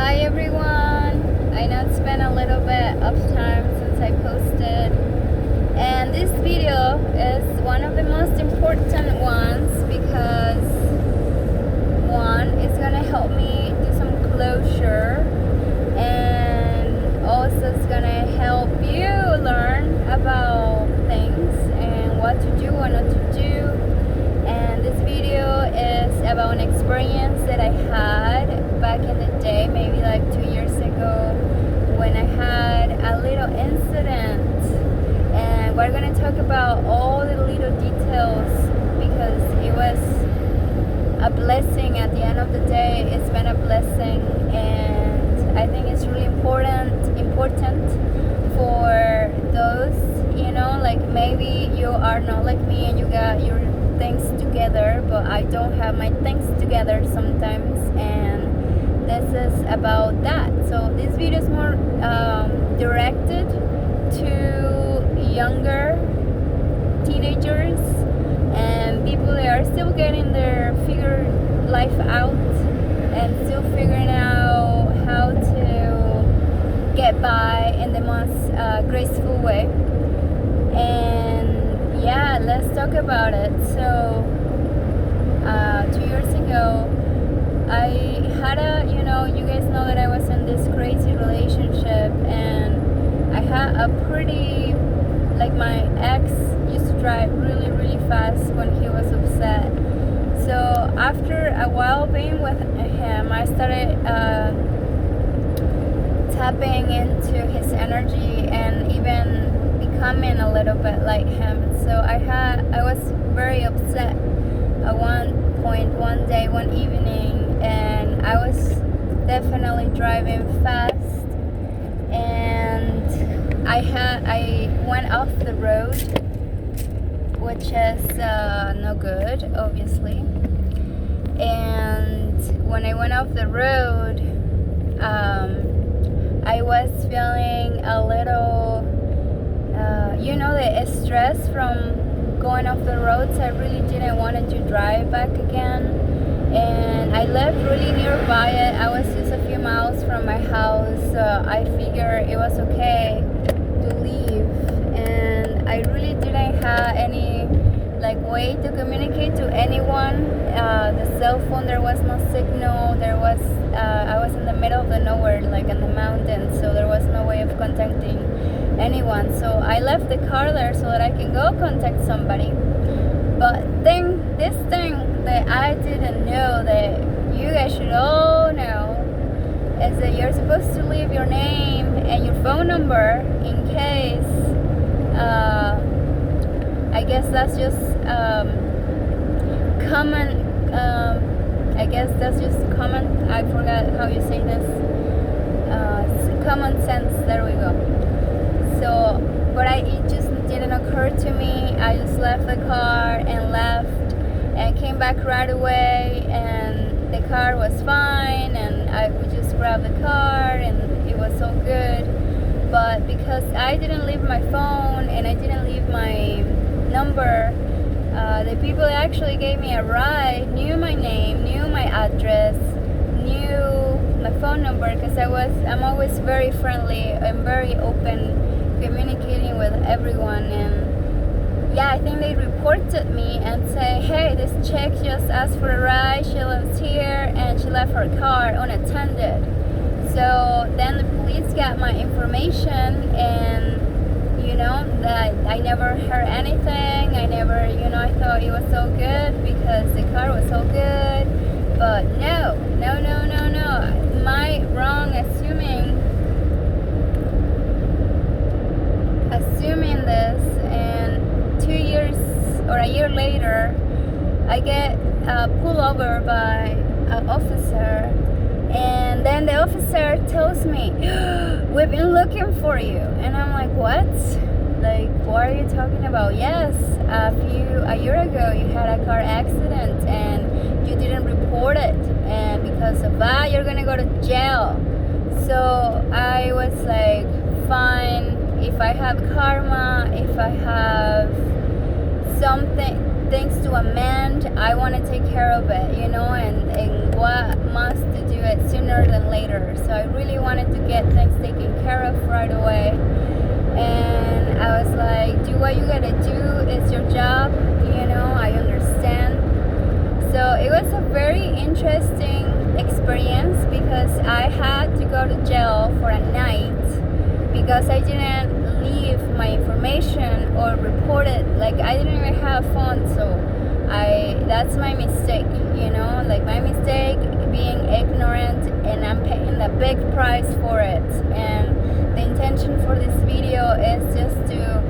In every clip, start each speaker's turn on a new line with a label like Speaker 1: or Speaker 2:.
Speaker 1: Hi everyone! I know it's been a little bit of time since I posted, and this video is one of the most important ones because one, it's gonna help me do some closure, and also it's gonna help you learn about things and what to do, what not to do. And this video is about an experience that I had back in the day, maybe like 2 years ago, when I had a little incident. And we're gonna talk about all the little details because it was a blessing at the end of the day. It's been a blessing, and I think it's really important for those, like maybe you are not like me and you got your things together, but I don't have my things together sometimes, and this is about that. So this video is more directed to younger teenagers and people that are still getting their life out and still figuring out how to get by in the most graceful way. And yeah, let's talk about it. So 2 years ago, I had you guys know that I was in this crazy relationship, and I had a pretty, like, my ex used to drive really, really fast when he was upset. So after a while being with him, I started tapping into his energy and even becoming a little bit like him. So I was very upset at one point, one day, one evening, and I was definitely driving fast, and I went off the road, which is no good, obviously. And when I went off the road, I was feeling a little the stress from going off the roads. I really didn't want to drive back again, and I lived really nearby it. I was just a few miles from my house, so I figured it was okay to leave. And I really didn't have any way to communicate to anyone. The cell phone, there was no signal. I was in the middle of the nowhere, like in the mountains, so there was no way of contacting anyone. So I left the car there so that I can go contact somebody. But this thing that I didn't know, that you guys should all know, is that you're supposed to leave your name and your phone number in case. I guess that's just common. I guess that's just common. I forgot how you say this. Common sense. There we go. So, but it just didn't occur to me. I just left the car and left, and came back right away, and the car was fine, and I would just grab the car, and it was so good. But because I didn't leave my phone and I didn't leave my number, the people that actually gave me a ride knew my name, knew my address, knew my phone number, because I'm always very friendly and very open, communicating with everyone. And yeah, I think they reported me and say, hey, this chick just asked for a ride, she lives here, and she left her car unattended. So then the police got my information, and that I never heard anything. I never, I thought it was so good because the car was so good. But no. My wrong assuming this, and 2 years or a year later, I get pulled over by an officer, and then the officer tells me, we've been looking for you. And I'm like, what? Like, what are you talking about? Yes, a year ago you had a car accident and you didn't report it, and because of that you're gonna go to jail. So I was like, fine, if I have karma, if I have things to amend, I want to take care of it, and what must to do do it sooner than later. So I really wanted to get things taken care of right away. And I was like, do what you gotta do, it's your job, I understand. So it was a very interesting experience because I had to go to jail for a night because I didn't leave my information or report it. Like, I didn't even have a phone, so that's my mistake, like my mistake being ignorant, and I'm paying the big price for it. And the intention for this video is just to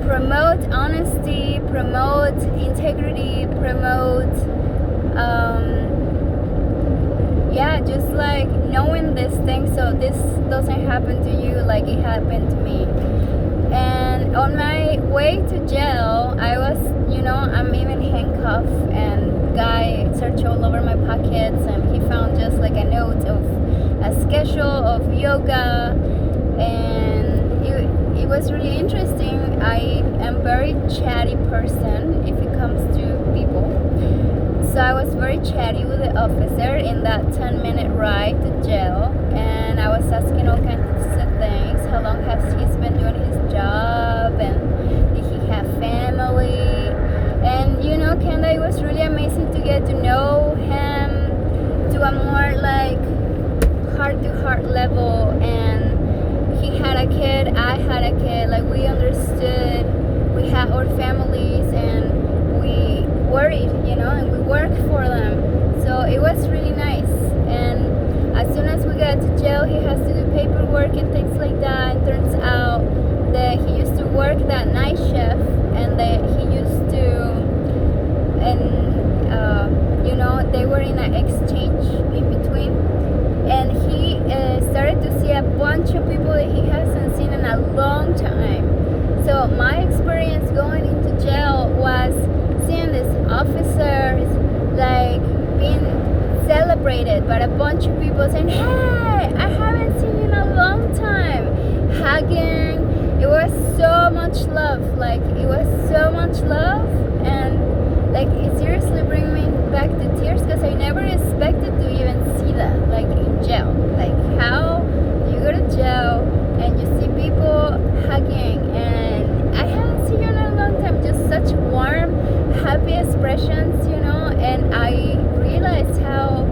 Speaker 1: promote honesty, promote integrity, promote just like knowing this thing so this doesn't happen to you like it happened to me. And on my way to jail, I was, I'm even handcuffed, and guy searched all over my pockets, and he found just like a note of a schedule of yoga, and it was really interesting. I am very chatty person if it comes to people. So I was very chatty with the officer in that 10-minute ride to jail, and I was asking all kinds of things. How long has he been doing his job, and did he have family? And Canada, it was really amazing to get to know him to a more like heart-to-heart level. And he had a kid, I had a kid, like we understood, we had our families, and we worried, and we worked for them. So it was really nice. And as soon as we got to jail, he has to do paperwork and things like that. And turns out that he used to work that night shift, and that he used to, and they were in an exchange in between. And he started to see a bunch of people that he hasn't seen in a long time. So my experience going into jail was seeing these officers like being celebrated by a bunch of people saying, "Hey, I haven't seen you in a long time," hugging. It was so much love, and like it seriously bring me back to tears because I never expected to even see that, like in jail. Like, how do you go to jail and you see people hugging, and I haven't seen you in a long time, just such warm, happy expressions, and I realized how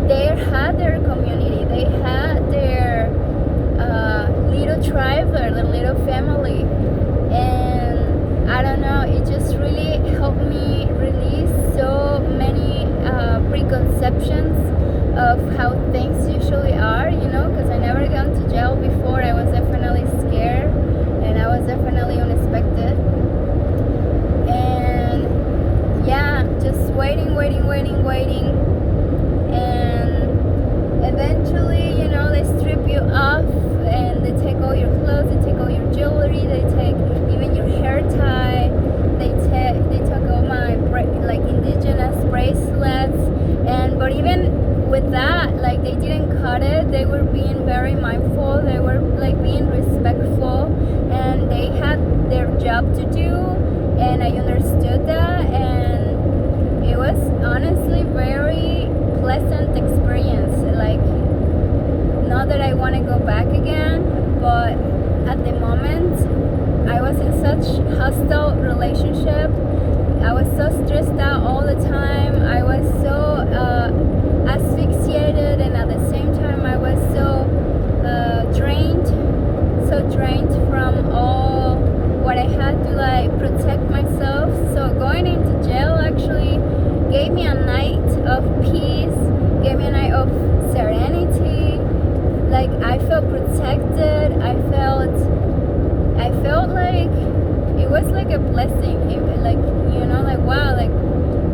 Speaker 1: they had their community, they had their little tribe, their little family. And I don't know, it just really helped me release so many preconceptions of how things usually are, because I never gone to jail before. I was definitely scared, and I was definitely unexpected. And just waiting. And eventually, they strip you off, and they take all your clothes, they take all your jewelry, they take even your hair tie, they took all my indigenous bracelets. But even with that, like, they didn't cut it. They were being very mindful, they were like being respectful, and they had their job to do, and I understood that. And it was honestly very pleasant experience. Like, not that I want to go back again, but at the moment I was in such hostile relationship. I was so stressed out all the time. I was so asphyxiated, and at the same time I was so drained from all what I had to like protect myself. So going into jail actually gave me a night of peace, gave me a night of serenity. Like, I felt protected. I felt like it was like a blessing. Wow, like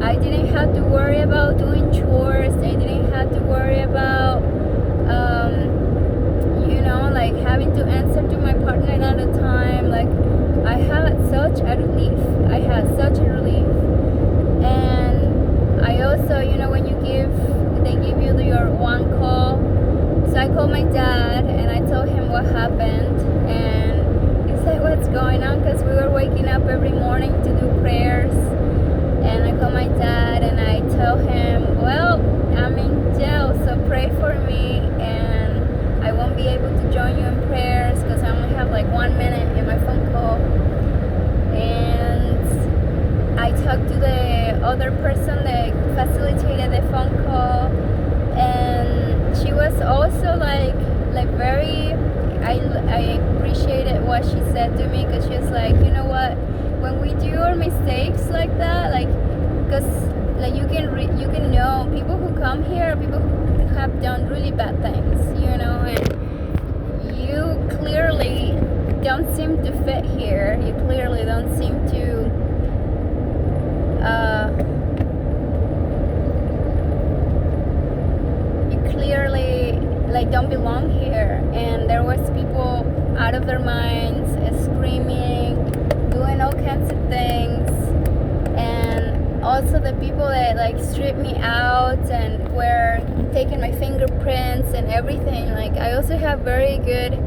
Speaker 1: I didn't have to worry about doing chores. I didn't have to worry about like having to answer to my partner all the time. Like, I had such a relief. And I also, when they give you your one call. So I called my dad, and I told him what happened, and he said, "What's going on?" Because we were waking up every morning to do prayers. And I called my dad, and I told him, "Well, I'm in mistakes like that, like, because like you can know people who come here, people who have done really bad things, and you clearly don't seem to fit here. You clearly don't seem to like don't belong here. And there was people out of their minds, screaming, doing all kinds of things. And also the people that like stripped me out and were taking my fingerprints and everything, like I also have very good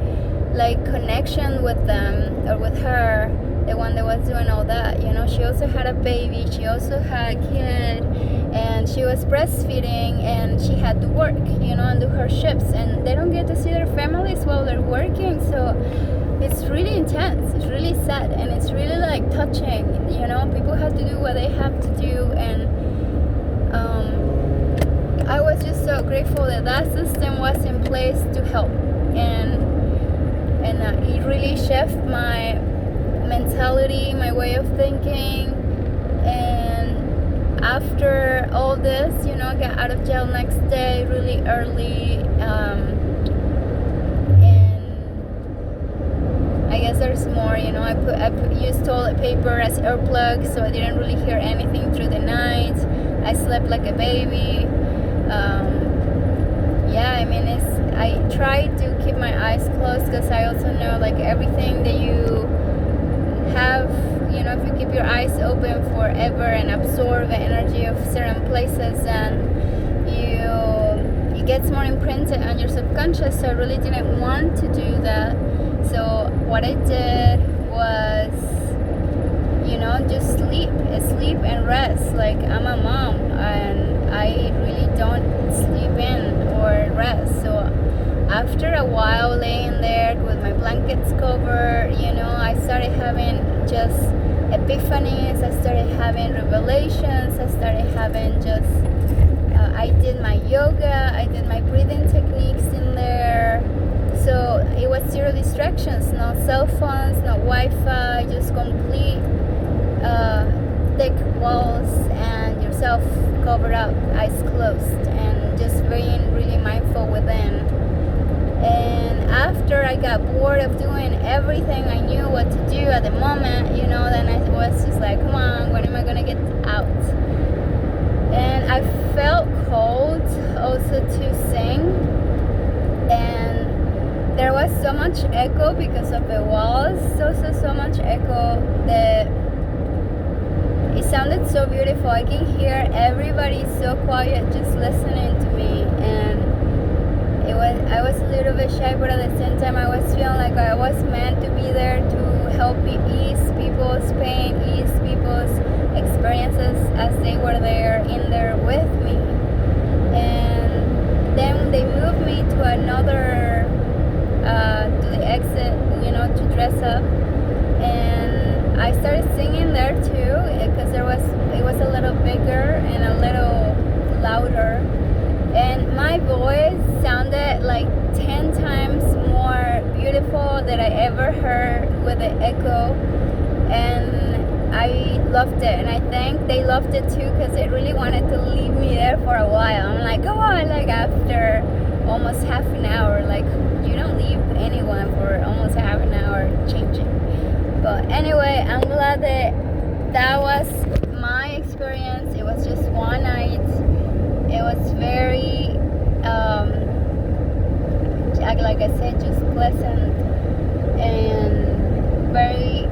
Speaker 1: like connection with them, or with her, the one that was doing all that. She also had a baby, she also had a kid, and she was breastfeeding, and she had to work, and do her shifts, and they don't get to see their families while they're working. So it's really intense, it's really sad, and it's really like touching. People have to do what they have to do, and I was just so grateful that system was in place to help, and it really shifted my mentality, my way of thinking. And after all this, I got out of jail next day really early, and I guess there's more. I used toilet paper as earplugs, so I didn't really hear anything through the night. I slept like a baby. I tried to keep my eyes closed, because I also know like everything that you have, if you keep your eyes open forever and absorb the energy of certain places, and it gets more imprinted on your subconscious. So I really didn't want to do that. So what I did was, just sleep and rest. Like, I'm a mom, and I really don't sleep in or rest. So after a while laying there with my blankets covered, I started having just epiphanies. I started having revelations. I started having I did my yoga, I did my breathing techniques in there. So it was zero distractions, no cell phones, no Wi-Fi, just complete thick walls, and yourself covered up, eyes closed, and just being really mindful within. And after I got bored of doing everything I knew what to do at the moment, then I was just like, come on, when am I gonna get out? And I felt called also to sing, and there was so much echo because of the walls, so much echo that it sounded so beautiful. I can hear everybody so quiet just listening to me, and I was a little bit shy, but at the same time I was feeling like I was meant to be there to help ease people's pain, ease people's experiences as they were in there with me. And then they moved me to another to the exit, to dress up, and I started singing there too, because it was a little bigger and a little louder, and my voice sounded like 10 times more beautiful than I ever heard with the echo. And I loved it, and I think they loved it too, because they really wanted to leave me there for a while. I'm like, come on, like after almost half an hour, like you don't leave anyone for almost half an hour changing. But anyway, I'm glad that was my experience. It was just one night. It was very like I said, just pleasant, and very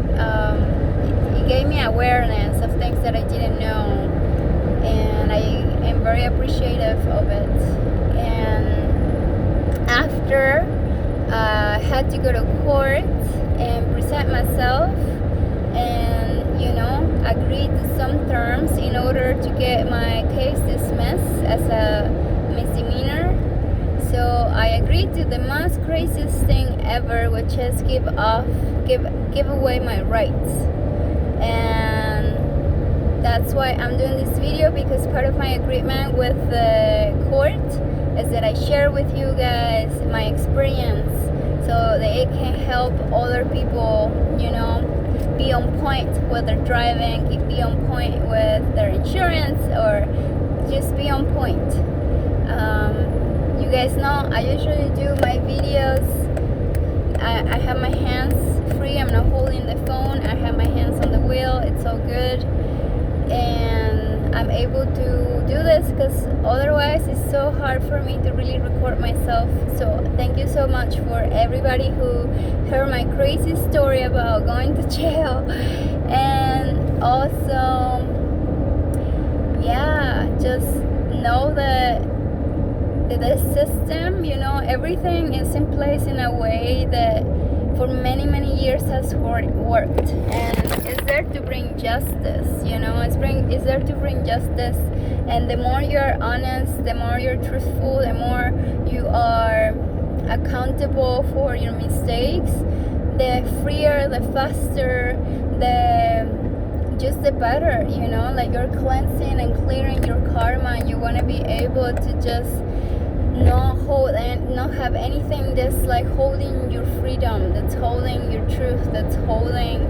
Speaker 1: it gave me awareness of things that I didn't know, and I am very appreciative of it. And after I had to go to court and present myself, and agreed to some terms in order to get my case dismissed as a misdemeanor. So I agreed to the most craziest thing ever, which is give away my rights. And that's why I'm doing this video, because part of my agreement with the court is that I share with you guys my experience, so that it can help other people, be on point with their driving, be on point with their insurance, or just be on point. You guys know I usually do my videos. I have my hands free. I'm not holding the phone. I have my hands on the wheel. It's all good, and I'm able to do this because otherwise it's so hard for me to really record myself. So thank you so much for everybody who heard my crazy story about going to jail, and also, yeah, just know that the system, everything is in place in a way that for many, many years has worked, and it's there to bring justice. It's there to bring justice, and the more you're honest, the more you're truthful, the more you are accountable for your mistakes, the freer, the faster, the better. Like you're cleansing and clearing your karma, and you want to be able to just not hold and not have anything that's like holding your freedom, that's holding your truth, that's holding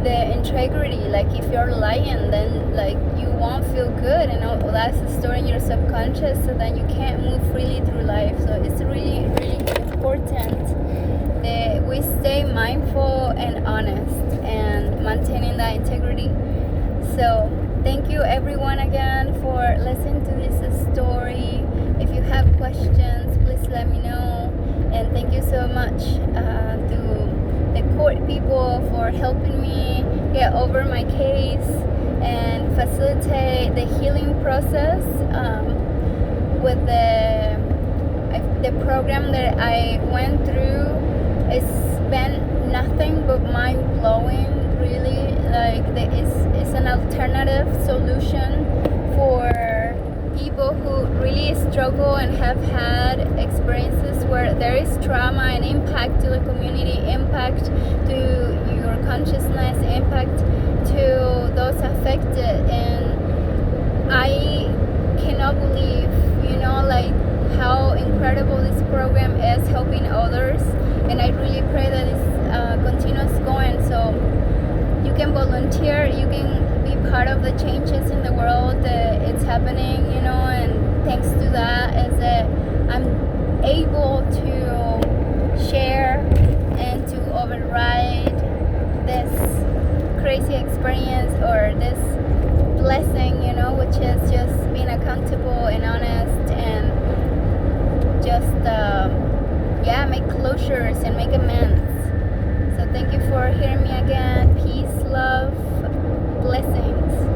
Speaker 1: the integrity. Like if you're lying, then like you won't feel good, and all that's stored in your subconscious, so then you can't move freely through life. So it's really, really important that we stay mindful and honest and maintaining that integrity. So thank you everyone again for listening to this story. If you have questions, please let me know. And thank you so much to the court people for helping me get over my case and facilitate the healing process with the program that I went through. It's been nothing but mind-blowing, really. Like it's an alternative solution for people who really struggle and have had experiences where there is trauma and impact to the community, impact to your consciousness, impact to those affected. And I cannot believe, like how incredible this program is helping others, and I really pray that this continues going. So you can volunteer, you can be part of the changes in the world that it's happening, and thanks to that is that I'm able to share and to override this crazy experience or this blessing, which is just being accountable and honest and just make closures and make amends. So thank you for hearing me again. Peace, love, blessings.